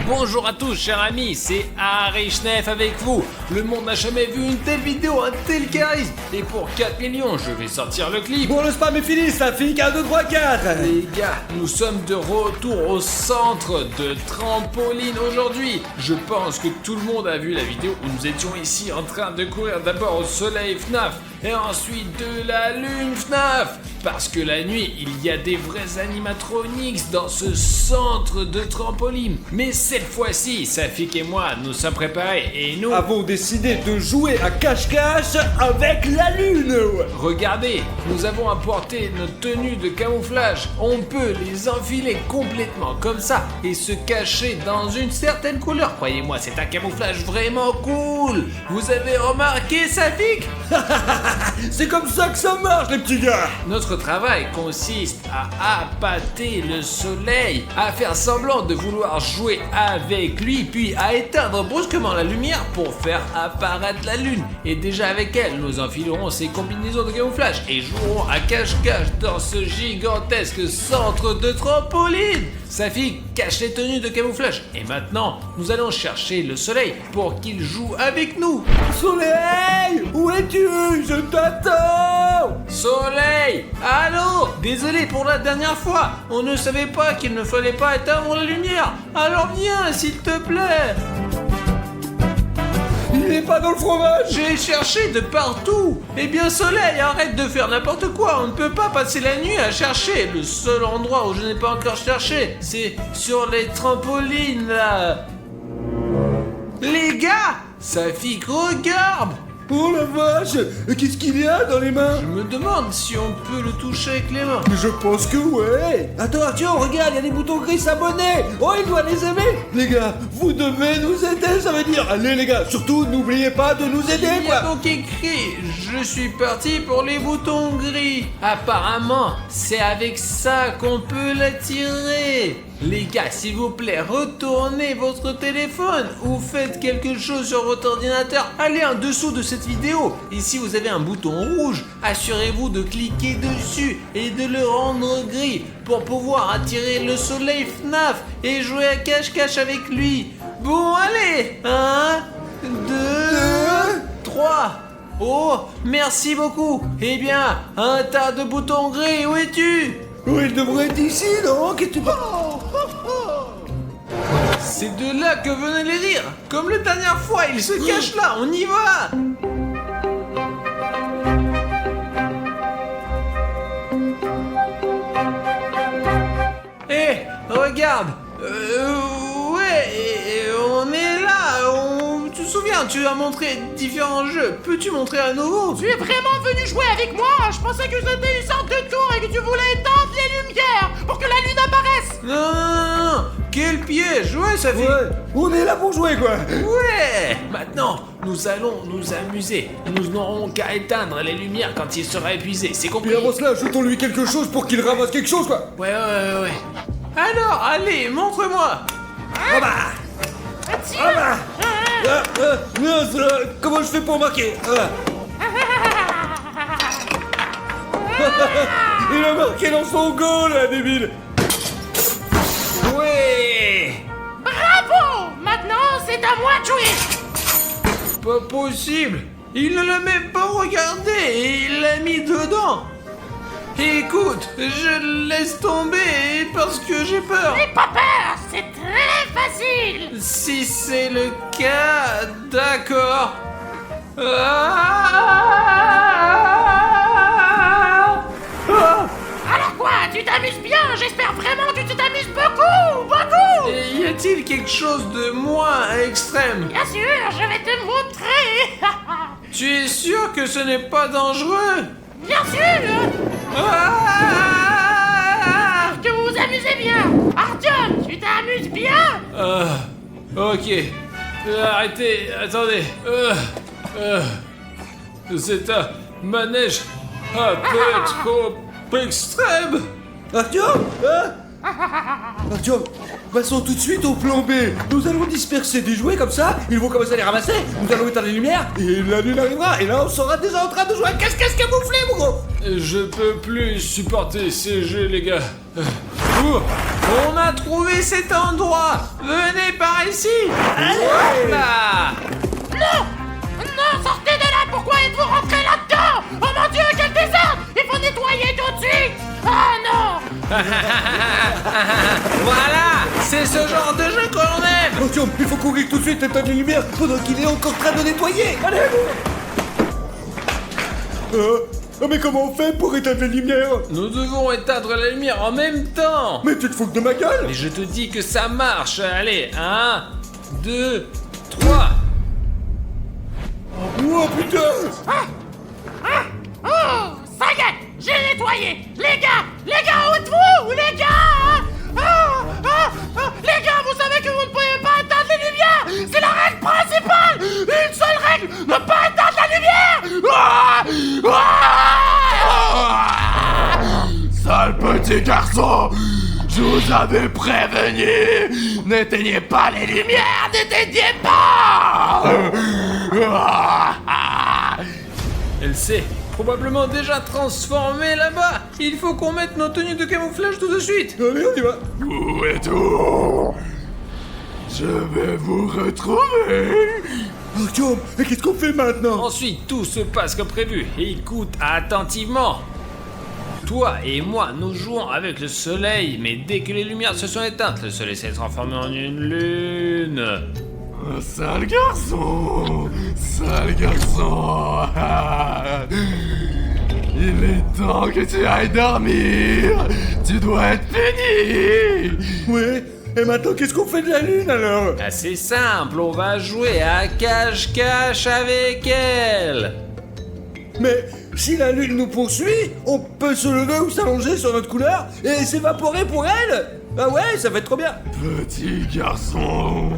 Bonjour à tous chers amis, c'est Harry Schnef avec vous. Le monde n'a jamais vu une telle vidéo, un tel charisme. Et pour 4 millions, je vais sortir le clip. Bon, le spam est fini, ça fait 1, 2, 3, 4. Les gars, nous sommes de retour au centre de trampoline aujourd'hui. Je pense que tout le monde a vu la vidéo où nous étions ici en train de courir d'abord au soleil FNAF et ensuite de la lune FNAF. Parce que la nuit, il y a des vrais animatronics dans ce centre de trampoline. Mais cette fois-ci, Safik et moi, nous sommes préparés et nous avons décidé de jouer à cache-cache avec la lune. Regardez, nous avons apporté notre tenue de camouflage. On peut les enfiler complètement comme ça et se cacher dans une certaine couleur. Croyez-moi, c'est un camouflage vraiment cool. Vous avez remarqué, Safik? C'est comme ça que ça marche, les petits gars. Notre travail consiste à appâter le soleil, à faire semblant de vouloir jouer avec lui, puis à éteindre brusquement la lumière pour faire apparaître la lune. Et déjà avec elle, nous enfilerons ces combinaisons de camouflage et jouerons à cache-cache dans ce gigantesque centre de trampoline. Safi cache les tenues de camouflage. Et maintenant, nous allons chercher le soleil pour qu'il joue avec nous. Soleil, où es-tu? Je t'attends. Soleil, allô? Désolé pour la dernière fois. On ne savait pas qu'il ne fallait pas éteindre la lumière. Alors viens, s'il te plaît. Il n'est pas dans le fromage. J'ai cherché de partout. Eh bien, Soleil, arrête de faire n'importe quoi. On ne peut pas passer la nuit à chercher. Le seul endroit où je n'ai pas encore cherché, c'est sur les trampolines, là. Les gars, Safik, regarde. Oh la vache, qu'est-ce qu'il y a dans les mains? Je me demande si on peut le toucher avec les mains. Je pense que ouais. Attends Arthur, regarde, il y a des boutons gris s'abonner. Oh, il doit les aimer. Les gars, vous devez nous aider, ça veut dire. Allez les gars, surtout n'oubliez pas de nous aider, Il y quoi. a donc écrit, je suis parti pour les boutons gris. Apparemment, c'est avec ça qu'on peut l'attirer. Les gars, s'il vous plaît, retournez votre téléphone ou faites quelque chose sur votre ordinateur. Allez en dessous de cette vidéo. Et si vous avez un bouton rouge, assurez-vous de cliquer dessus et de le rendre gris pour pouvoir attirer le soleil FNAF et jouer à cache-cache avec lui. Bon, allez. 1, 2, 3. Oh, merci beaucoup. Eh bien, un tas de boutons gris, où es-tu? Oh, il devrait être ici, non? Qu'est-ce que tu C'est de là que venaient les rires. Comme la dernière fois, il se cache là, on y va. Eh, regarde. Ouais, on est là. Tu te souviens, tu as montré différents jeux. Peux-tu montrer à nouveau? Tu es vraiment venu jouer avec moi? Je pensais que c'était une sorte de tour et que tu voulais éteindre les lumières pour que la lune apparaisse. Non. Quel piège. Ouais, ça fait... Ouais, on est là pour jouer, quoi. Ouais. Maintenant, nous allons nous amuser. Nous n'aurons qu'à éteindre les lumières quand il sera épuisé. C'est compris? Et avant cela, jetons-lui quelque chose pour qu'il ramasse quelque chose, quoi. Ouais. Alors, allez, montre-moi. Ah bah. Comment je fais pour marquer? Il a marqué dans son goal, là, débile. Ouais. Bravo! Maintenant, c'est à moi de jouer. Pas possible. Il ne l'a même pas regardé et il l'a mis dedans. Écoute, je laisse tomber parce que j'ai peur. N'aie pas peur, c'est très facile. Si c'est le cas, d'accord. Alors quoi, tu t'amuses bien? J'espère vraiment que tu t'amuses beaucoup. Et y a-t-il quelque chose de moins extrême? Bien sûr, je vais te montrer. Tu es sûr que ce n'est pas dangereux? Bien sûr. Que vous vous amusez bien. Artyom, tu t'amuses bien? Ok. Arrêtez, attendez. C'est un manège un peu trop extrême. Artyom, Artyom, passons tout de suite au plan B. Nous allons disperser des jouets comme ça, ils vont commencer à les ramasser, nous allons éteindre les lumières, et la lune arrivera, et là on sera déjà en train de jouer à cache-cache camouflé, mon gros. Je peux plus supporter ces jeux, les gars. On a trouvé cet endroit. Venez par ici. Voilà. Non! Non, sortez de là! Pourquoi êtes-vous rentrés là-dedans? Oh mon Dieu, quel désordre! Il faut nettoyer tout de suite! Ah non! Voilà, c'est ce genre de jeu que l'on aime. Artyom, il faut courir tout de suite éteindre les lumières pendant qu'il est encore en train de nettoyer. Allez, mais comment on fait pour éteindre les lumières? Nous devons éteindre la lumière en même temps. Mais tu te fous de ma gueule? Mais je te dis que ça marche. Allez, 1, 2, 3. Oh putain! Oh! Ça y est! J'ai nettoyé! Les gars, où êtes-vous? Les gars! Les gars, vous savez que vous ne pouvez pas éteindre les lumières! C'est la règle principale! Une seule règle! Ne pas éteindre la lumière! Sale petit garçon, je vous avais prévenu. N'éteignez pas les lumières, n'éteignez pas. Elle s'est probablement déjà transformée là-bas. Il faut qu'on mette nos tenues de camouflage tout de suite. Allez, on y va. Où êtes-vous? Je vais vous retrouver. Artyom, mais qu'est-ce qu'on fait maintenant? Ensuite, tout se passe comme prévu. Écoute attentivement. Toi et moi, nous jouons avec le soleil, mais dès que les lumières se sont éteintes, le soleil s'est transformé en une lune. Sale garçon, sale garçon. Il est temps que tu ailles dormir. Tu dois être puni. Ouais, et maintenant qu'est-ce qu'on fait de la lune alors? Assez simple, on va jouer à cache-cache avec elle. Mais si la lune nous poursuit, on peut se lever ou s'allonger sur notre couleur et s'évaporer pour elle. Ah ouais, ça va être trop bien. Petit garçon,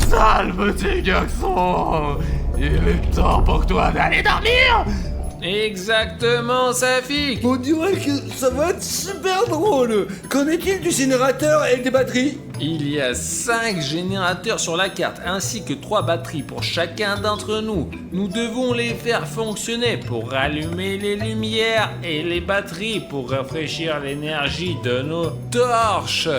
sale petit garçon, il est temps pour toi d'aller dormir. Exactement, Safik. On dirait que ça va être super drôle. Qu'en est-il du générateur et des batteries? Il y a 5 générateurs sur la carte, ainsi que 3 batteries pour chacun d'entre nous. Nous devons les faire fonctionner pour rallumer les lumières et les batteries pour rafraîchir l'énergie de nos torches.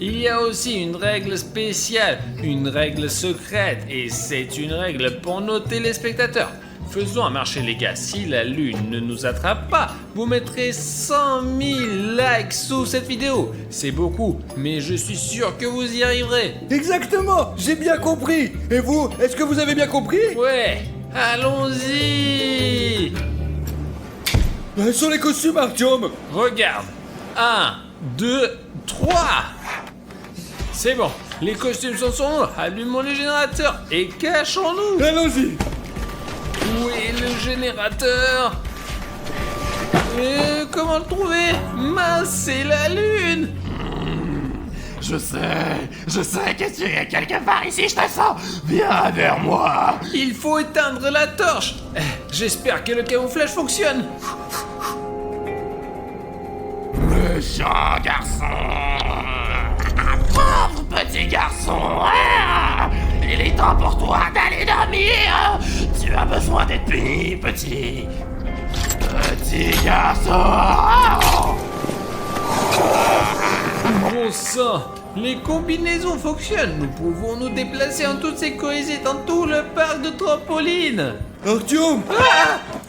Il y a aussi une règle spéciale, une règle secrète, et c'est une règle pour nos téléspectateurs. Faisons marcher les gars, si la lune ne nous attrape pas, vous mettrez 100 000 likes sous cette vidéo. C'est beaucoup, mais je suis sûr que vous y arriverez. Exactement, j'ai bien compris. Et vous, est-ce que vous avez bien compris? Ouais, allons-y. Sur les costumes, Artyom. Regarde, 1, 2, 3. C'est bon, les costumes sont sur nous, allumons les générateurs et cachons-nous. Allons-y. Où est le générateur? Comment le trouver? Mince, c'est la lune. Je sais que tu es quelque part ici, je te sens. Viens vers moi. Il faut éteindre la torche. J'espère que le camouflage fonctionne. Méchant garçon. Pauvre petit garçon. Il est temps pour toi d'aller dormir. Tu as besoin d'être puni, petit garçon. Bon sang, les combinaisons fonctionnent. Nous pouvons nous déplacer en toute sécurité dans tout le parc de trampoline. Artyom.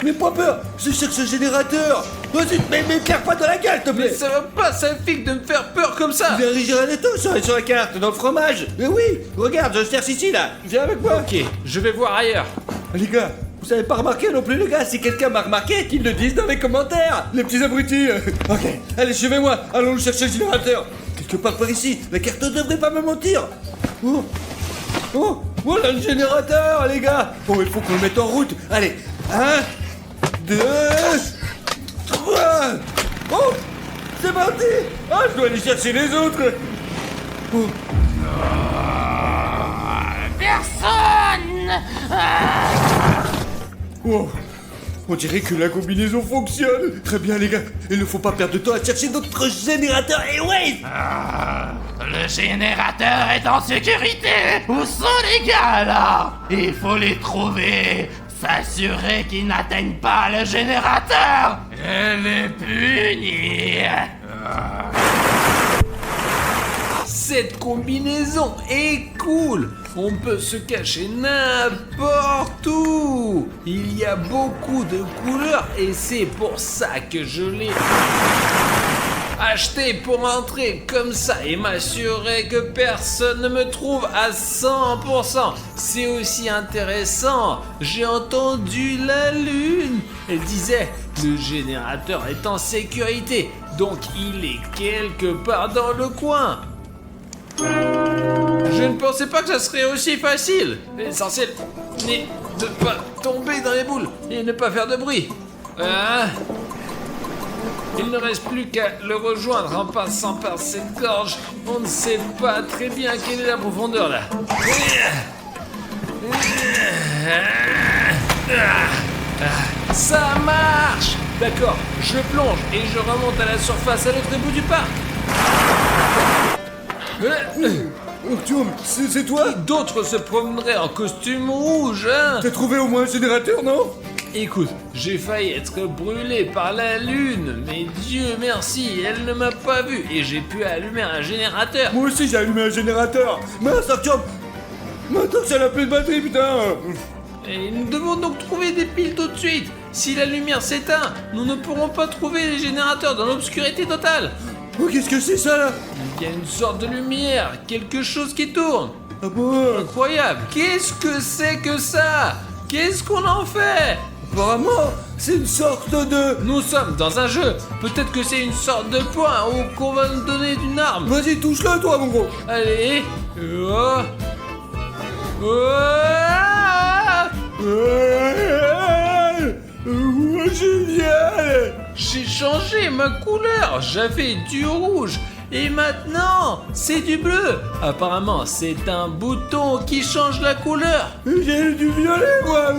Mais pas peur, je cherche le générateur. Vas-y, mais claire pas dans la gueule, s'il te Mais plaît. ça va pas, Safik, de me faire peur comme ça. Viens Rigiranetto sur la carte, dans le fromage. Mais oui, regarde, je cherche ici, là. Viens avec moi. Ok, je vais voir ailleurs. Les gars, vous avez pas remarqué non plus, les gars? Si quelqu'un m'a remarqué, qu'ils le disent dans les commentaires. Les petits abrutis. Ok, allez, suivez-moi. Allons chercher le générateur. Quelque part par ici. La carte ne devrait pas me mentir. Oh, voilà le générateur, les gars. Bon, il faut qu'on le mette en route. Allez, 1, 2, 3. Oh, c'est parti. Ah, je dois aller chercher les autres. Oh. Personne! Oh, on dirait que la combinaison fonctionne. Très bien, les gars. Il ne faut pas perdre de temps à chercher notre générateur. Et ouais. Le générateur est en sécurité. Où sont les gars là? Il faut les trouver. S'assurer qu'ils n'atteignent pas le générateur et les punir. Cette combinaison est cool. On peut se cacher n'importe où. Il y a beaucoup de couleurs et c'est pour ça que je l'ai acheté pour entrer comme ça et m'assurer que personne ne me trouve à 100%. C'est aussi intéressant. J'ai entendu la lune. Elle disait, le générateur est en sécurité, donc il est quelque part dans le coin. Je ne pensais pas que ça serait aussi facile. L'essentiel n'est de pas tomber dans les boules et ne pas faire de bruit. Il ne reste plus qu'à le rejoindre en passant par cette gorge. On ne sait pas très bien quelle est la profondeur là. Ça marche! D'accord, je plonge et je remonte à la surface à l'autre bout du parc. Artyom, c'est toi? D'autres se promeneraient en costume rouge, hein? T'as trouvé au moins un générateur, non? Écoute, j'ai failli être brûlé par la lune, mais Dieu merci, elle ne m'a pas vu et j'ai pu allumer un générateur. Moi aussi j'ai allumé un générateur. Mince, Artyom! Maintenant que ça n'a plus de batterie, putain! Et nous devons donc trouver des piles tout de suite. Si la lumière s'éteint, nous ne pourrons pas trouver les générateurs dans l'obscurité totale. Oh, qu'est-ce que c'est ça là? Il y a une sorte de lumière, quelque chose qui tourne. Ah bon? Incroyable. Qu'est-ce que c'est que ça? Qu'est-ce qu'on en fait? Apparemment, c'est une sorte de... Nous sommes dans un jeu. Peut-être que c'est une sorte de point ou qu'on va nous donner une arme. Vas-y, touche-le toi, mon gros. Allez. Oh. Génial! J'ai changé ma couleur. J'avais du rouge. Et maintenant, c'est du bleu. Apparemment, c'est un bouton qui change la couleur. J'ai du violet, moi!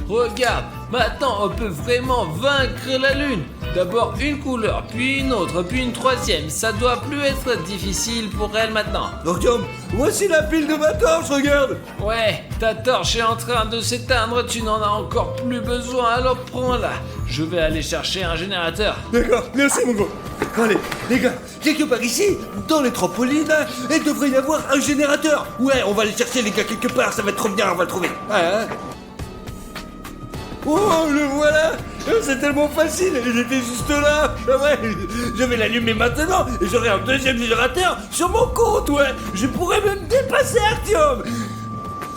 Regarde, maintenant on peut vraiment vaincre la lune. D'abord une couleur, puis une autre, puis une troisième. Ça doit plus être difficile pour elle maintenant. Artyom, voici la pile de ma torche, regarde! Ouais, ta torche est en train de s'éteindre, tu n'en as encore plus besoin, alors prends-la. Je vais aller chercher un générateur. D'accord, merci mon gros. Allez, les gars, quelque part ici, dans les trampolines, il devrait y avoir un générateur. Ouais, on va aller chercher les gars quelque part, ça va être trop bien, on va le trouver. Ah, hein. Oh, le voilà! C'est tellement facile, il était juste là. Ah ouais, je vais l'allumer maintenant et j'aurai un deuxième générateur sur mon compte, ouais. Je pourrais même dépasser Artyom.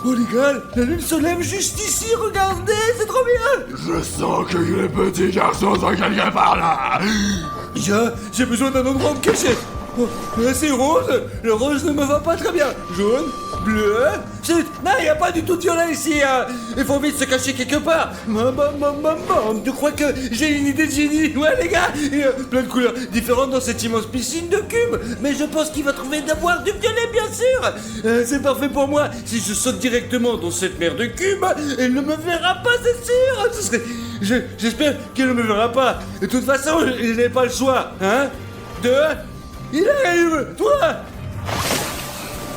Oh les gars, la lune se lève juste ici, regardez, c'est trop bien. Je sens que les petits garçons sont quelque part là. J'ai besoin d'un endroit où me cacher. Oh, là c'est rose, le rose ne me va pas très bien. Jaune, bleu, chut, non, il n'y a pas du tout de violet ici. Hein. Il faut vite se cacher quelque part. Tu crois que j'ai une idée de génie? Ouais les gars, il y a plein de couleurs différentes dans cette immense piscine de cubes. Mais je pense qu'il va trouver d'abord du violet bien sûr. C'est parfait pour moi. Si je saute directement dans cette mer de cubes, elle ne me verra pas, c'est sûr. Ce serait... J'espère qu'elle ne me verra pas. De toute façon, je n'ai pas le choix. Hein? Il arrive! Toi!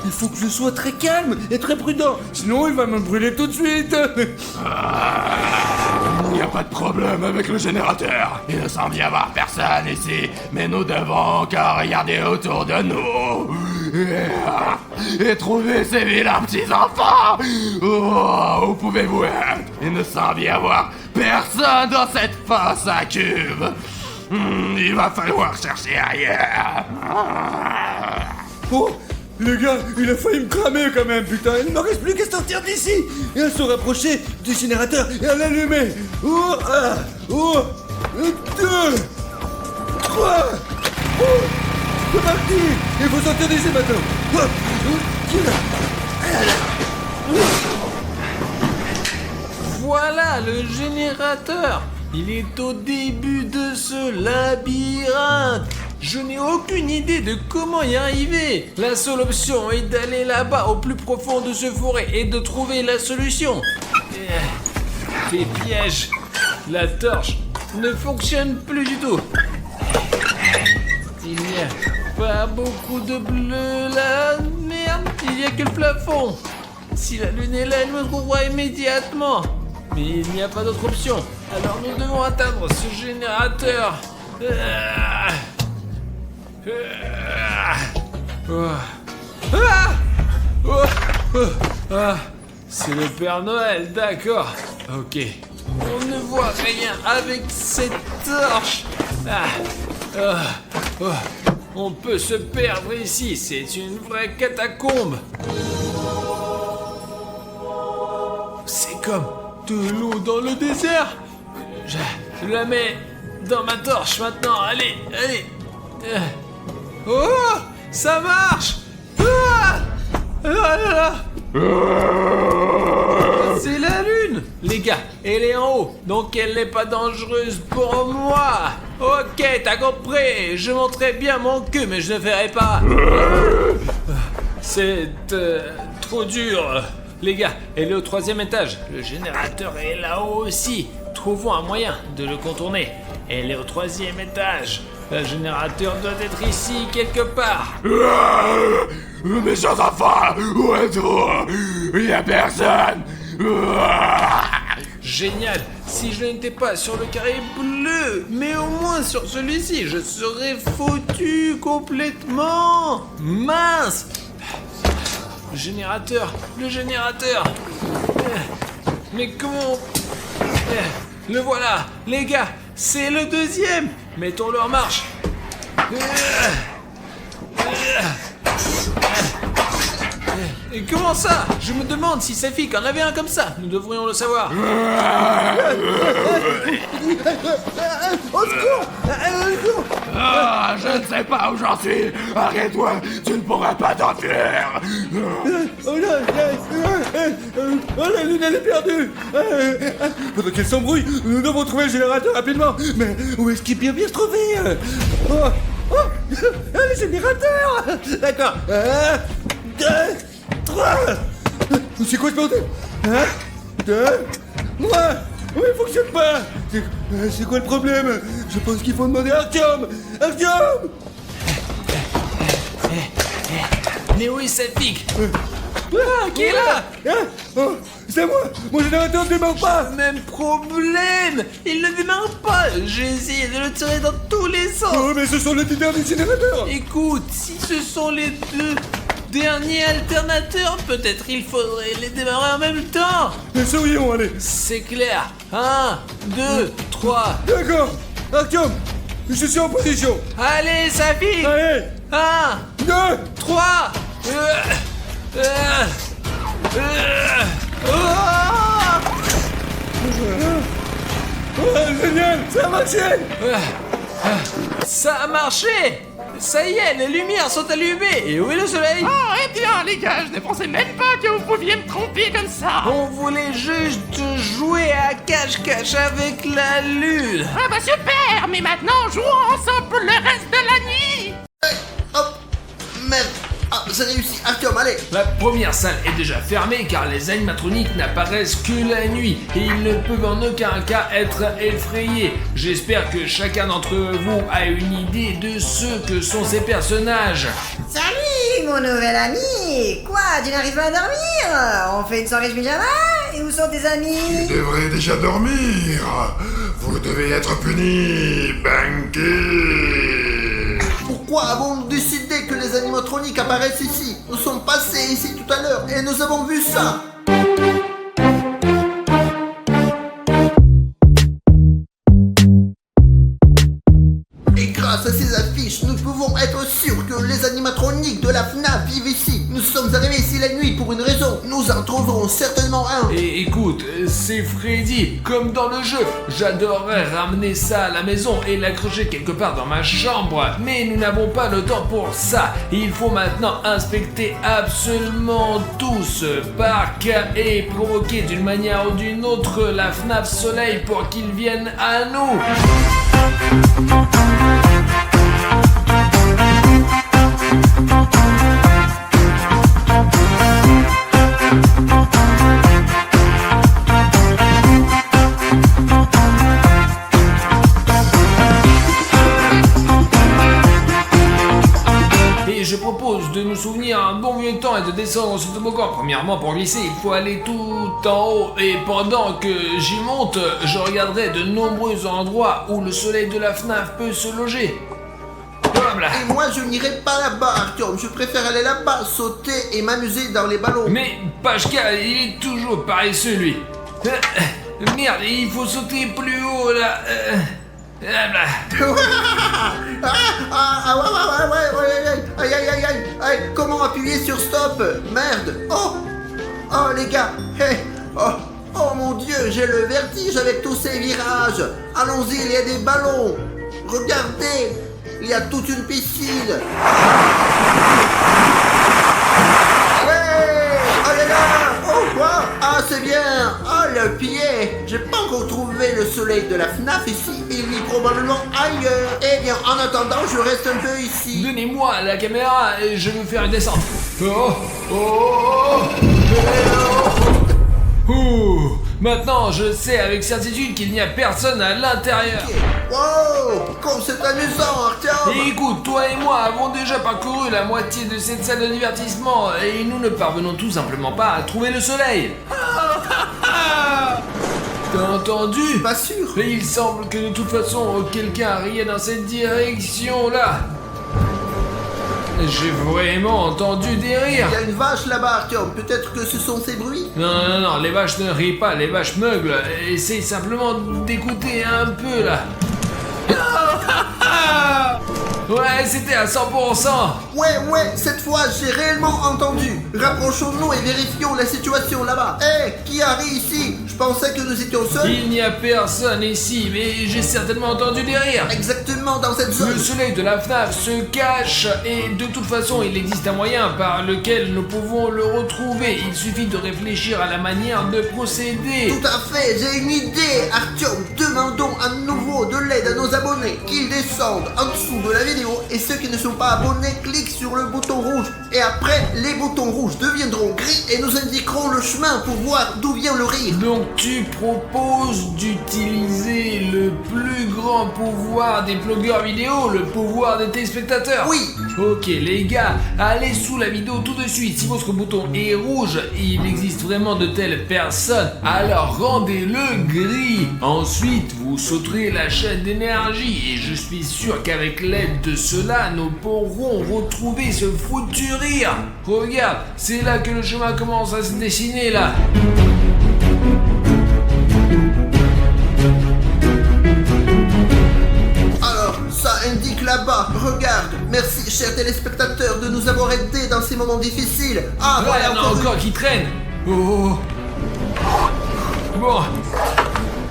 Il faut que je sois très calme et très prudent, sinon il va me brûler tout de suite! Il n'y a pas de problème avec le générateur. Il ne semble y avoir personne ici, mais nous devons encore regarder autour de nous et trouver ces vilains petits enfants. Oh, où pouvez-vous être? Il ne semble y avoir personne dans cette fosse à cubes. Il va falloir chercher ailleurs. Oh! Les gars, il a failli me cramer quand même, putain! Il ne me reste plus qu'à sortir d'ici! Et à se rapprocher du générateur et à l'allumer! Oh! Un, oh! 2! 3! Oh! C'est parti! Il faut sortir d'ici maintenant! Voilà le générateur. Il est au début de ce labyrinthe. Je n'ai aucune idée de comment y arriver. La seule option est d'aller là-bas au plus profond de ce forêt et de trouver la solution. Les pièges. La torche ne fonctionne plus du tout. Il n'y a pas beaucoup de bleu là. Merde, il n'y a que le plafond. Si la lune est là, elle me trouvera immédiatement. Mais il n'y a pas d'autre option. Alors nous devons atteindre ce générateur. C'est le Père Noël, d'accord. Ok. On ne voit rien avec cette torche. On peut se perdre ici, c'est une vraie catacombe. C'est comme de l'eau dans le désert. Je la mets dans ma torche maintenant, allez. Oh, ça marche. C'est la lune. Les gars, elle est en haut, donc elle n'est pas dangereuse pour moi. Ok, t'as compris. Je montrerai bien mon cul, mais je ne ferai pas. C'est trop dur. Les gars, elle est au 3e étage. Le générateur est là-haut aussi. Trouvons un moyen de le contourner. Elle est au 3e étage. Le générateur doit être ici quelque part. Mes chers enfants, où êtes-vous? Il n'y a personne. Génial. Si je n'étais pas sur le carré bleu, mais au moins sur celui-ci, je serais foutu complètement. Mince. Le générateur. Mais comment... Le voilà. Les gars, c'est le 2e. Mettons-le en marche. Et comment ça? Je me demande si Safik en avait un comme ça. Nous devrions le savoir. Au secours! Je ne sais pas où j'en suis. Arrête-toi, tu ne pourras pas t'enfuir. La lune, elle est perdue! Pendant qu'elle s'embrouille, nous devons trouver le générateur rapidement. Mais où est-ce qu'il peut bien se trouver? Le générateur! D'accord. 2, 3. C'est quoi ce bordel? 2, 3. Oui, il fonctionne pas. C'est quoi le problème? Je pense qu'il faut demander à Artyom. Mais où est Safik? Qui est là? C'est moi. Mon générateur ne démarre pas. Même problème. Il ne démarre pas. J'ai essayé de le tirer dans tous les sens. Oh, mais ce sont les deux derniers générateurs. Écoute, si ce sont les deux derniers alternateurs, peut-être il faudrait les démarrer en même temps. Essayons, allez. C'est clair. 1, 2, 3. D'accord. Artyom, je suis en position. Allez, Safik. Allez. 1, 2, 3. Génial, ça a marché. Ça a marché. Ça y est, les lumières sont allumées. Et où est le soleil? Oh, eh bien, les gars, je ne pensais même pas que vous pouviez me tromper comme ça. On voulait juste jouer à cache-cache avec la lune. Ah bah super, mais maintenant, jouons ensemble pour le reste de la nuit. Hop, merde. Ah, c'est réussi. Artyom, allez. La première salle est déjà fermée car les animatroniques n'apparaissent que la nuit et ils ne peuvent en aucun cas être effrayés. J'espère que chacun d'entre vous a une idée de ce que sont ces personnages. Salut mon nouvel ami. Quoi, tu n'arrives pas à dormir? On fait une soirée pyjama? Et où sont tes amis? Vous devrez déjà dormir. Vous devez être puni, Banky. Pourquoi avons-nous décidé que les animatroniques apparaissent ici? Nous sommes passés ici tout à l'heure et nous avons vu ça. Et grâce à ces affiches, nous pouvons être sûrs que les animatroniques de la FNAF vivent ici. Nous sommes arrivés ici la nuit pour une raison. Nous en trouverons certainement un. Et écoute, c'est Freddy, comme dans le jeu. J'adorerais ramener ça à la maison et l'accrocher quelque part dans ma chambre. Mais nous n'avons pas le temps pour ça. Il faut maintenant inspecter absolument tout ce parc et provoquer d'une manière ou d'une autre la FNAF Soleil pour qu'ils viennent à nous. Et je propose de nous souvenir un bon vieux temps et de descendre ce toboggan. Premièrement, pour glisser, il faut aller tout en haut. Et pendant que j'y monte, je regarderai de nombreux endroits où le soleil de la FNAF peut se loger. Comme incroyable. Et moi, je n'irai pas là-bas, Artyom. Je préfère aller là-bas, sauter et m'amuser dans les ballons. Mais Pachka, il est toujours paresseux, lui. Merde, il faut sauter plus haut, là. Aïe, comment appuyer sur stop? Merde. Oh les gars. Oh mon Dieu, j'ai le vertige avec tous ces virages. Allons-y, il y a des ballons. Regardez, il y a toute une piscine. Ouais. Oh là là. Oh quoi? Ah c'est bien. Ah le pied. J'ai pas encore trouvé le soleil de la FNAF ici. Il vit probablement ailleurs. Eh bien, en attendant, je reste un peu ici. Donnez-moi la caméra et je vais faire une descente. Maintenant, je sais avec certitude qu'il n'y a personne à l'intérieur. Wow, comme c'est amusant, Artyom. Et écoute, toi et moi avons déjà parcouru la moitié de cette salle de divertissement et nous ne parvenons tout simplement pas à trouver le soleil. T'as entendu? Pas sûr. Mais il semble que de toute façon, quelqu'un riait dans cette direction-là. J'ai vraiment entendu des rires. Il y a une vache là-bas, Artyom. Peut-être que ce sont ces bruits. Non, les vaches ne rient pas, les vaches meuglent. Essaye simplement d'écouter un peu là. Ouais, c'était à 100%. Ouais, cette fois j'ai réellement entendu. Rapprochons-nous et vérifions la situation là-bas. Qui arrive ici? Je pensais que nous étions seuls. Il n'y a personne ici, mais j'ai certainement entendu des rires. Exactement dans cette Le zone. soleil de la FNAF se cache et de toute façon il existe un moyen par lequel nous pouvons le retrouver. Il suffit de réfléchir à la manière de procéder. Tout à fait, j'ai une idée, Artyom. Demandons à nouveau de l'aide à nos abonnés. Qu'ils descendent en dessous de la vidéo et ceux qui ne sont pas abonnés cliquent sur le bouton rouge. Et après, les boutons rouges deviendront gris et nous indiqueront le chemin pour voir d'où vient le rire. Donc tu proposes d'utiliser le plus grand pouvoir des blogueurs vidéo, le pouvoir des téléspectateurs? Oui. Ok les gars, allez sous la vidéo tout de suite. Si votre bouton est rouge et il existe vraiment de telles personnes, alors rendez-le gris. Ensuite, vous sauterez la chaîne d'énergie et je suis sûr qu'avec l'aide de cela, nous pourrons retrouver ce foutu rire. Regarde, c'est là que le chemin commence à se dessiner là. Alors, ça indique là-bas. Regarde. Merci, chers téléspectateurs, de nous avoir aidés dans ces moments difficiles. Ah, Ouais, voilà il y en a une. encore qui traînent. Oh. Bon.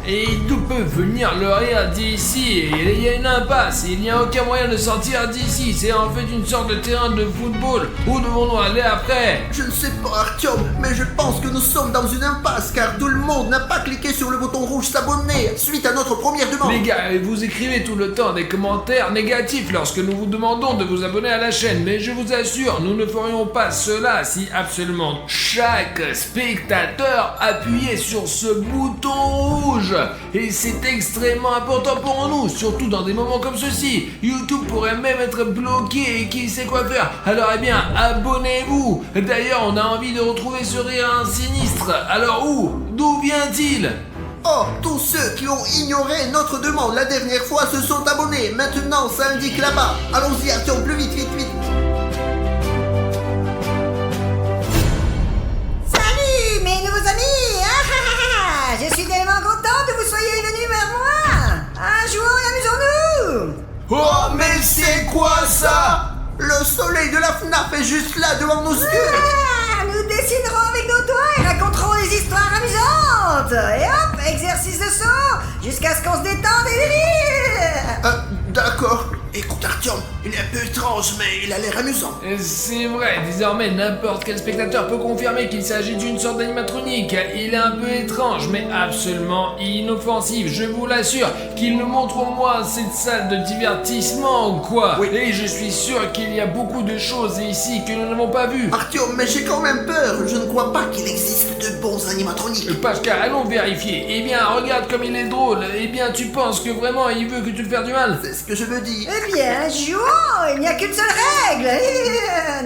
Et d'où peut venir le rire d'ici? Il y a une impasse, il n'y a aucun moyen de sortir d'ici. C'est en fait une sorte de terrain de football. Où devons-nous aller après? Je ne sais pas, Artyom, mais je pense que nous sommes dans une impasse car tout le monde n'a pas cliqué sur le bouton rouge s'abonner suite à notre première demande. Les gars, vous écrivez tout le temps des commentaires négatifs lorsque nous vous demandons de vous abonner à la chaîne. Mais je vous assure, nous ne ferions pas cela si absolument chaque spectateur appuyait sur ce bouton rouge. Et c'est extrêmement important pour nous, surtout dans des moments comme ceci. YouTube pourrait même être bloqué et qui sait quoi faire. Alors eh bien, abonnez-vous. D'ailleurs, on a envie de retrouver ce rire sinistre. Alors où? D'où vient-il? Oh, tous ceux qui ont ignoré notre demande la dernière fois se sont abonnés. Maintenant, ça indique là-bas. Allons-y, Artyom, plus vite. Salut mes nouveaux amis. Je suis tellement content que vous soyez venus vers moi. Jouons et amusons-nous. Oh, mais c'est quoi ça? Le soleil de la FNAF est juste là devant nos yeux. Nous dessinerons avec nos doigts et raconterons des histoires amusantes. Et hop, exercice de son, jusqu'à ce qu'on se détende et délire. D'accord. Écoute, Artyom, il est un peu étrange, mais il a l'air amusant. C'est vrai, désormais n'importe quel spectateur peut confirmer qu'il s'agit d'une sorte d'animatronique. Il est un peu étrange, mais absolument inoffensif. Je vous l'assure qu'il nous montre au moins cette salle de divertissement, quoi. Oui. Et je suis sûr qu'il y a beaucoup de choses ici que nous n'avons pas vues. Artyom, mais j'ai quand même peur. Je ne crois pas qu'il existe de bons animatroniques. Pascal, allons vérifier. Eh bien, regarde comme il est drôle. Eh bien, tu penses que vraiment il veut que tu le fasses du mal? C'est ce que je veux dire. Eh bien, jouons. Il n'y a qu'une seule règle.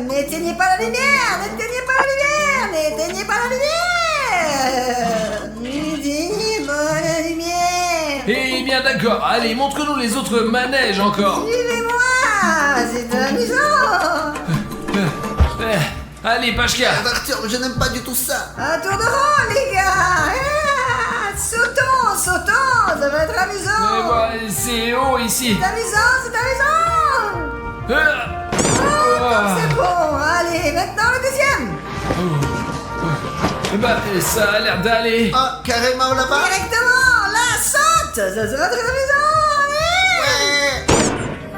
N'éteignez pas la lumière. N'éteignez pas la lumière. N'éteignez pas la lumière. N'éteignez pas la lumière. Eh bien, d'accord. Allez, montre-nous les autres manèges encore. Suivez-moi. C'est amusant. Allez, Pashka. Artyom, je n'aime pas du tout ça. Un tour de rôle, les gars. Sautons, ça va être amusant. Bah, c'est haut ici. C'est amusant. C'est bon, allez, maintenant le deuxième. Bah, ça a l'air d'aller. Ah, carrément là-bas. Directement, là, saute. Ça sera très amusant. Allez. Ouais.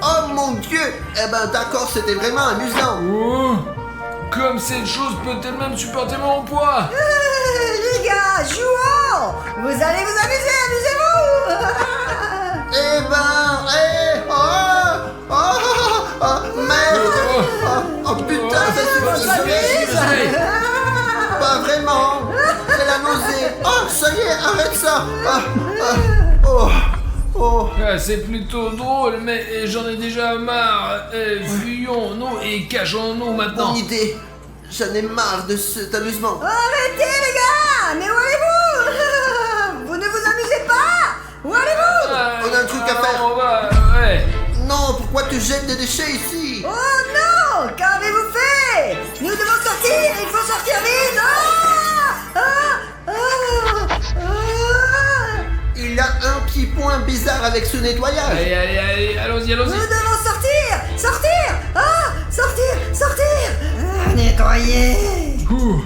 Oh mon Dieu. Eh ben d'accord, c'était vraiment amusant. Oh, comme cette chose peut-elle même supporter mon poids? Les gars, jouons. Vous allez vous amuser, amusez-vous. Eh ben, merde. Oh putain, ça suffit. Pas vraiment. C'est la nausée. Oh, ça y est, arrête ça. C'est plutôt drôle, mais j'en ai déjà marre. Fuyons-nous et cachons-nous maintenant. Bonne idée. J'en ai marre de cet amusement. Arrêtez, les gars. Mais où allez-vous? Vous ne vous amusez pas? Où allez-vous? On a un truc à faire. On va, ouais. Non, pourquoi tu jettes des déchets ici? Oh non! Qu'avez-vous fait? Nous devons sortir! Il faut sortir vite! Il y a un petit point bizarre avec ce nettoyage. Allez, allons-y. Nous devons sortir! Sortir! Nettoyer! Ouh.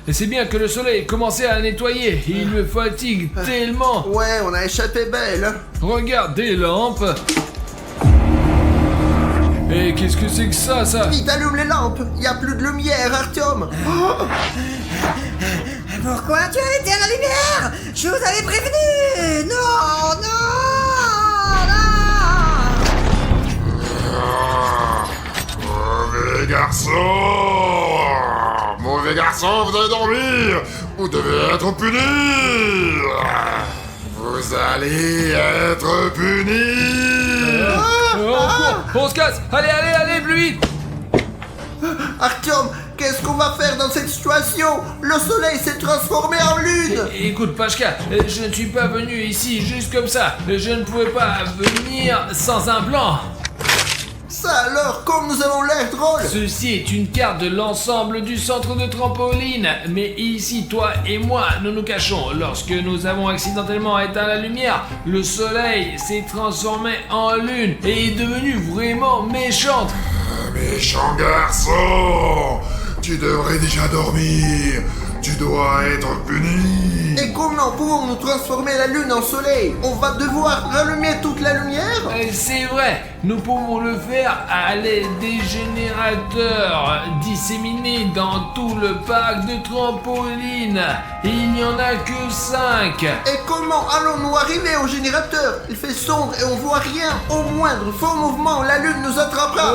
Et c'est bien que le soleil commençait à nettoyer. Il me fatigue tellement. Ouais, on a échappé belle. Regarde des lampes. Et qu'est-ce que c'est que ça? Vite, allume les lampes. Il n'y a plus de lumière, Artyom. Pourquoi tu as éteint la lumière? Je vous avais prévenu! Non! Mauvais garçon, vous allez dormir. Vous devez être puni. Vous allez être puni. On se casse. Allez, plus vite. Artyom, qu'est-ce qu'on va faire dans cette situation? Le soleil s'est transformé en lune. Écoute, Pashka, je ne suis pas venu ici juste comme ça. Je ne pouvais pas venir sans un plan. Ça alors, comme nous avons l'air drôle. Ceci est une carte de l'ensemble du centre de trampoline. Mais ici, toi et moi, nous nous cachons. Lorsque nous avons accidentellement éteint la lumière, le soleil s'est transformé en lune et est devenu vraiment méchante. Méchant garçon, tu devrais déjà dormir. Tu dois être puni. Et comment pouvons-nous transformer la lune en soleil? On va devoir rallumer toute la lumière? C'est vrai, nous pouvons le faire à l'aide des générateurs disséminés dans tout le parc de trampoline. Il n'y en a que 5. Et comment allons-nous arriver au générateur? Il fait sombre et on voit rien. Au moindre faux mouvement, la lune nous attrapera.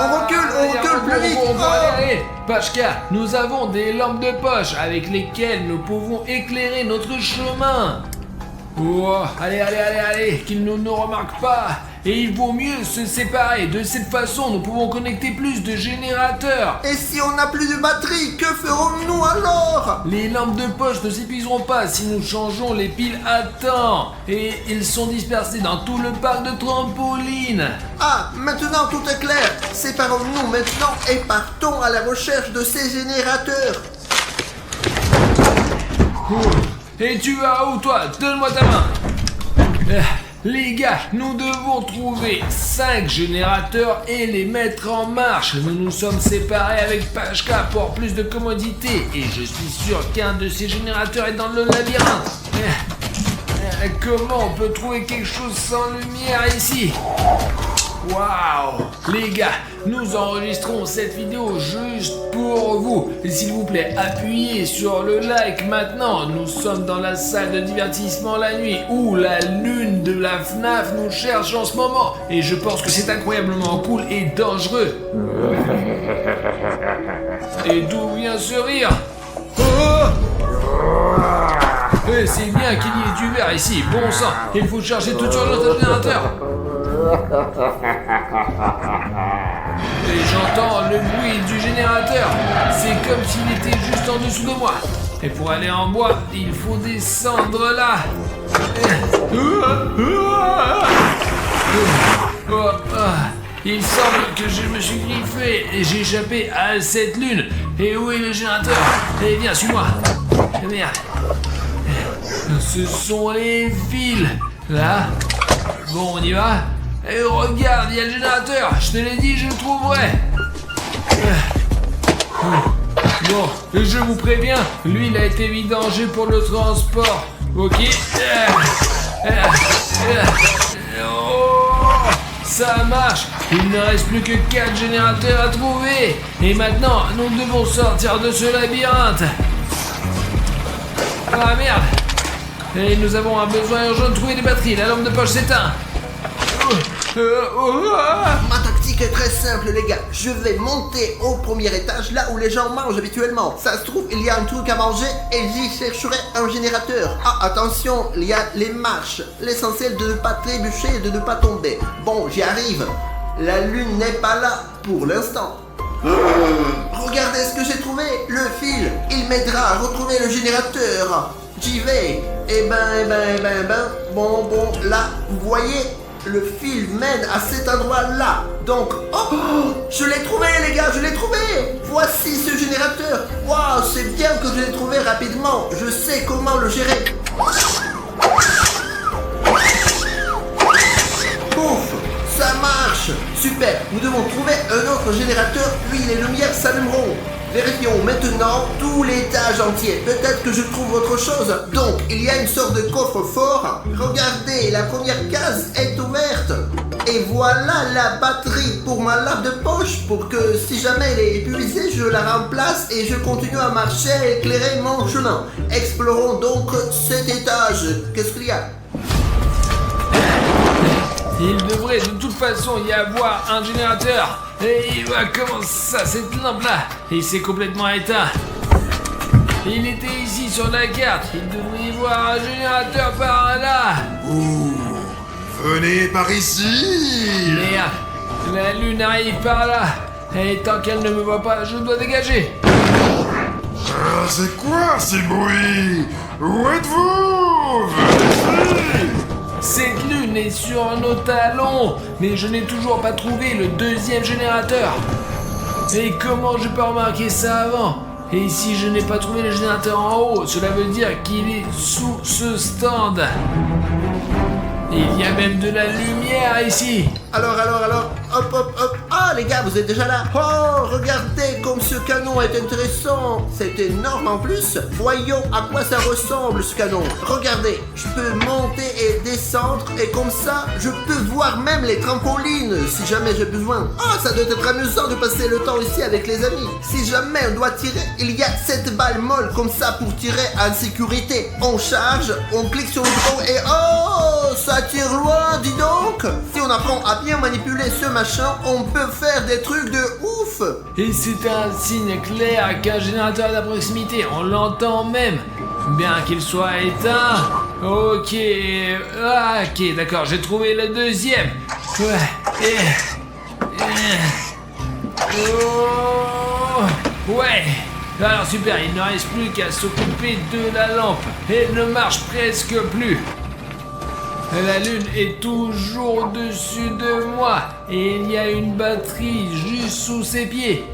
On recule plus vite. Allez, Pashka, nous avons des lampes de poche avec lesquelles nous pouvons éclairer notre chemin. Oh, allez, qu'ils ne nous remarquent pas. Et il vaut mieux se séparer. De cette façon, nous pouvons connecter plus de générateurs. Et si on n'a plus de batterie, que ferons-nous alors? Les lampes de poche ne s'épuiseront pas si nous changeons les piles à temps. Et ils sont dispersés dans tout le parc de trampoline. Ah, maintenant tout est clair. Séparons-nous maintenant et partons à la recherche de ces générateurs. Et tu vas où, toi? Donne-moi ta main. Les gars, nous devons trouver 5 générateurs et les mettre en marche. Nous nous sommes séparés avec Pashka pour plus de commodité. Et je suis sûr qu'un de ces générateurs est dans le labyrinthe. Comment on peut trouver quelque chose sans lumière ici? Waouh! Les gars, nous enregistrons cette vidéo juste pour vous. S'il vous plaît, appuyez sur le like maintenant. Nous sommes dans la salle de divertissement la nuit où la lune de la FNAF nous cherche en ce moment. Et je pense que c'est incroyablement cool et dangereux. Et d'où vient ce rire? C'est bien qu'il y ait du verre ici, bon sang. Il faut charger tout sur notre générateur. Et j'entends le bruit du générateur. C'est comme s'il était juste en dessous de moi. Et pour aller en bois, il faut descendre là. Il semble que je me suis griffé et j'ai échappé à cette lune. Et où est le générateur? Eh viens, suis-moi. Merde. Ce sont les fils. Là. Bon, on y va. Et regarde, il y a le générateur. Je te l'ai dit, je le trouverai. Bon, je vous préviens, lui il a été vidangé pour le transport. Ok. Oh, ça marche. Il ne reste plus que 4 générateurs à trouver. Et maintenant, nous devons sortir de ce labyrinthe. Ah merde. Et nous avons un besoin urgent de trouver des batteries. La lampe de poche s'éteint. Ma tactique est très simple les gars, je vais monter au premier étage là où les gens mangent habituellement. Ça se trouve il y a un truc à manger et j'y chercherai un générateur. Ah attention, il y a les marches, l'essentiel de ne pas trébucher et de ne pas tomber. Bon j'y arrive, la lune n'est pas là pour l'instant. Regardez ce que j'ai trouvé, le fil, il m'aidera à retrouver le générateur. J'y vais, bon, là, vous voyez, le fil mène à cet endroit-là. Donc, je l'ai trouvé les gars, je l'ai trouvé. Voici ce générateur. Waouh, c'est bien que je l'ai trouvé rapidement. Je sais comment le gérer. Ouf, ça marche. Super, nous devons trouver un autre générateur, puis les lumières s'allumeront. Vérifions maintenant tout l'étage entier. Peut-être que je trouve autre chose. Donc, il y a une sorte de coffre-fort. Regardez, la première case est ouverte. Et voilà la batterie pour ma lampe de poche. Pour que si jamais elle est épuisée, je la remplace et je continue à marcher et éclairer mon chemin. Explorons donc cet étage. Qu'est-ce qu'il y a ? Il devrait de toute façon y avoir un générateur. Et comment ça, cette lampe-là? Il s'est complètement éteint. Il était ici sur la carte. Il devrait y avoir un générateur par là. Ouh, venez par ici. Merde, la lune arrive par là. Et tant qu'elle ne me voit pas, je dois dégager. C'est quoi ces bruits? Où êtes-vous? Venez. Cette lune est sur nos talons, mais je n'ai toujours pas trouvé le deuxième générateur. Et comment je peux remarquer ça avant? Et si je n'ai pas trouvé le générateur en haut, cela veut dire qu'il est sous ce stand. Il y a même de la lumière ici. Alors, hop. Ah, les gars, vous êtes déjà là. Oh, regardez comme ce canon est intéressant. C'est énorme en plus. Voyons à quoi ça ressemble ce canon. Regardez, je peux monter et descendre et comme ça, je peux voir même les trampolines si jamais j'ai besoin. Oh, ça doit être amusant de passer le temps ici avec les amis. Si jamais on doit tirer, il y a cette balle molle comme ça pour tirer en sécurité. On charge, on clique sur le bouton et oh, ça tire loin, dis donc. Si on apprend à bien manipuler ce machin, on peut faire des trucs de ouf. Et c'est un signe clair qu'un générateur est à proximité, on l'entend même, bien qu'il soit éteint. Ok, d'accord, j'ai trouvé le deuxième. Ouais. Alors super, il ne reste plus qu'à s'occuper de la lampe. Elle ne marche presque plus. La lune est toujours au-dessus de moi et il y a une batterie juste sous ses pieds.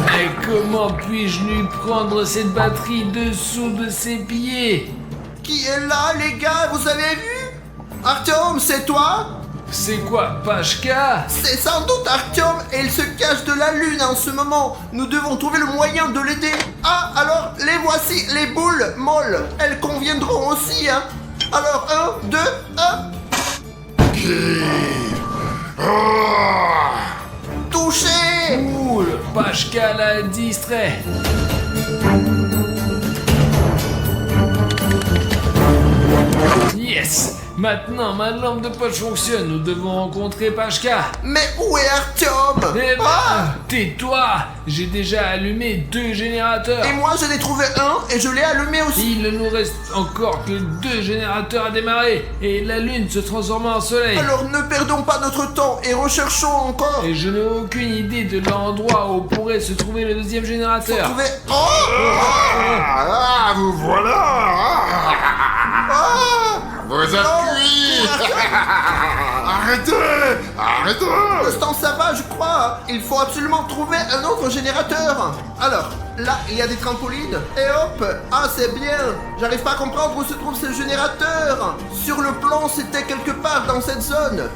Mais comment puis-je lui prendre cette batterie dessous de ses pieds? Qui est là, les gars? Vous avez vu? Artyom, c'est toi? C'est quoi, Pashka? C'est sans doute Artyom et il se cache de la lune en ce moment. Nous devons trouver le moyen de l'aider. Ah, alors, les voici, les boules molles. Elles conviendront aussi, hein. Alors, 1, 2, 1. Touché! Cool, Pashka l'a distrait. Yes! Maintenant, ma lampe de poche fonctionne. Nous devons rencontrer Pashka. Mais où est Artyom? Eh ben, tais-toi! J'ai déjà allumé 2 générateurs. Et moi, j'en ai trouvé un et je l'ai allumé aussi. Il ne nous reste encore que 2 générateurs à démarrer. Et la lune se transforme en soleil. Alors ne perdons pas notre temps et recherchons encore. Et je n'ai aucune idée de l'endroit où pourrait se trouver le deuxième générateur. Trouver... Vous voilà. Vous êtes cuits. Arrêtez. Arrêtez. Le temps ça va, je crois. Il faut absolument trouver un autre générateur. Alors, là, il y a des trampolines. Et hop. Ah, c'est bien. J'arrive pas à comprendre où se trouve ce générateur. Sur le plan, c'était quelque part dans cette zone.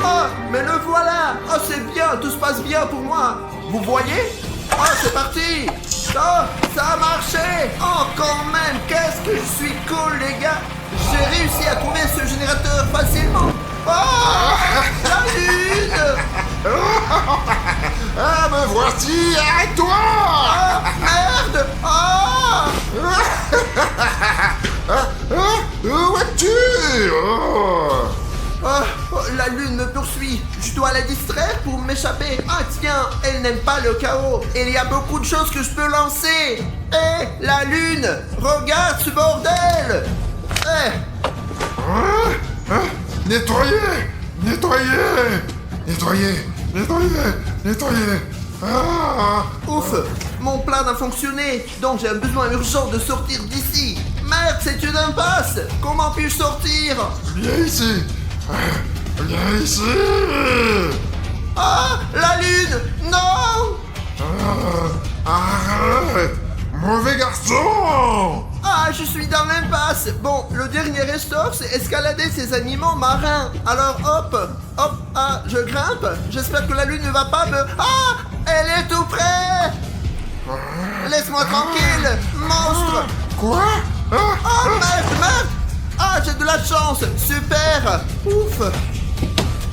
Ah, mais le voilà. Ah, c'est bien. Tout se passe bien pour moi. Vous voyez? Ah, c'est parti. Ah, ça a marché. Oh, quand même. Qu'est-ce que je suis cool, les gars. J'ai réussi à trouver ce générateur facilement. Oh, la lune. Ah, me voici. Arrête-toi. Ah, merde. Ah. Où es-tu? Ah, oh, la lune me poursuit. Je dois la distraire pour m'échapper. Ah tiens, elle n'aime pas le chaos. Il y a beaucoup de choses que je peux lancer. Eh, la lune, regarde ce bordel. Nettoyer. Ah. Ouf, mon plan n'a fonctionné. Donc j'ai un besoin urgent de sortir d'ici. Merde, c'est une impasse. Comment puis-je sortir? Viens ici. Viens ici. Ah, la lune. Non. Arrête. Mauvais garçon. Ah, je suis dans l'impasse. Bon, le dernier ressort, c'est escalader ces animaux marins. Alors hop, ah, je grimpe. J'espère que la lune ne va pas me... Ah, elle est tout près. Laisse-moi tranquille, monstre. Quoi? Ah, merde. Ah, j'ai de la chance. Super. Ouf.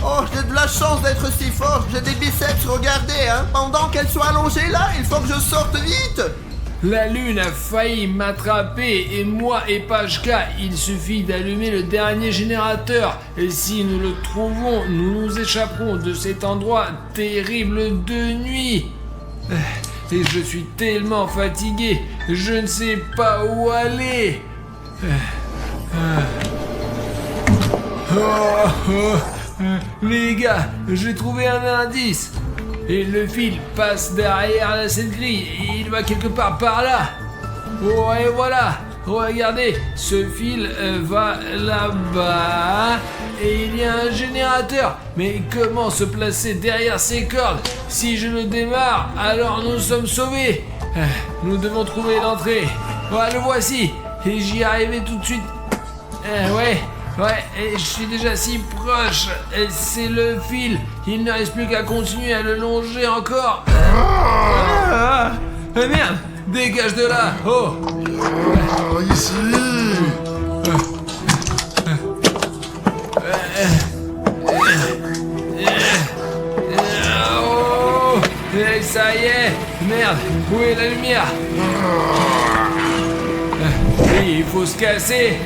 Oh, j'ai de la chance d'être si fort. J'ai des biceps, regardez, hein. Pendant qu'elle soit allongée là, il faut que je sorte vite. La lune a failli m'attraper et moi et Pajka, il suffit d'allumer le dernier générateur. Et si nous le trouvons, nous nous échapperons de cet endroit terrible de nuit. Et je suis tellement fatigué, je ne sais pas où aller. Les gars, j'ai trouvé un indice. Et le fil passe derrière cette grille. Il va quelque part par là. Oh, et voilà. Regardez, ce fil va là-bas. Et il y a un générateur. Mais comment se placer derrière ces cordes? Si je le démarre, alors nous sommes sauvés. Nous devons trouver l'entrée. Voilà, le voici. Et j'y arriverai tout de suite. Ouais, et je suis déjà si proche. Et c'est le fil. Il ne reste plus qu'à continuer à le longer encore. Merde, dégage de là. Oh. Ici. Oh. Et ça y est. Merde, où est la lumière? Oui, il faut se casser.